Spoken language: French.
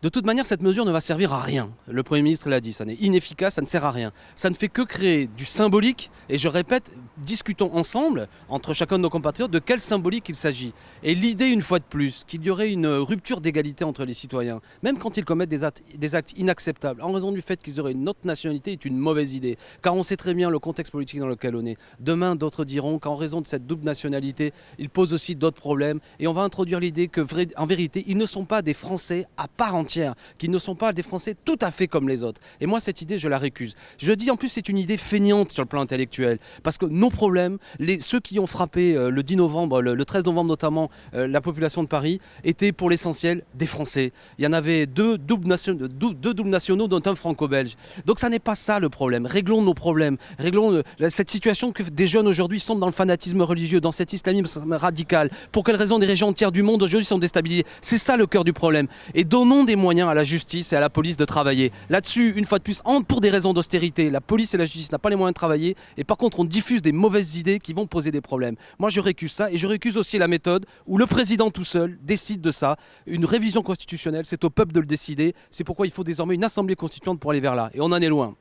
De toute manière, cette mesure ne va servir à rien. Le Premier ministre l'a dit, ça n'est inefficace, ça ne sert à rien. Ça ne fait que créer du symbolique, et je répète, discutons ensemble, entre chacun de nos compatriotes, de quel symbolique il s'agit. Et l'idée, une fois de plus, qu'il y aurait une rupture d'égalité entre les citoyens, même quand ils commettent des actes inacceptables, en raison du fait qu'ils auraient une autre nationalité, est une mauvaise idée. Car on sait très bien le contexte politique dans lequel on est. Demain, d'autres diront qu'en raison de cette double nationalité, ils posent aussi d'autres problèmes, et on va introduire l'idée que, en vérité, ils ne sont pas des Français à part entière, qu'ils ne sont pas des Français tout à fait comme les autres. Et moi, cette idée, je la récuse. Je dis en plus, c'est une idée feignante sur le plan intellectuel, parce que nos problèmes, ceux qui ont frappé le 10 novembre, le 13 novembre notamment, la population de Paris, étaient pour l'essentiel des Français. Il y en avait deux doubles nationaux, dont un franco-belge. Donc ça n'est pas ça le problème. Réglons nos problèmes. Réglons cette situation que des jeunes aujourd'hui sont dans le fanatisme religieux, dans cet islamisme radical. Pour quelles raisons des régions entières du monde aujourd'hui sont déstabilisées? C'est ça le cœur du problème. Et donnons des moyens à la justice et à la police de travailler. Là-dessus, une fois de plus, pour des raisons d'austérité, la police et la justice n'ont pas les moyens de travailler. Et par contre, on diffuse des mauvaises idées qui vont poser des problèmes. Moi, je récuse ça, et je récuse aussi la méthode où le président tout seul décide de ça. Une révision constitutionnelle, c'est au peuple de le décider. C'est pourquoi il faut désormais une assemblée constituante pour aller vers là. Et on en est loin.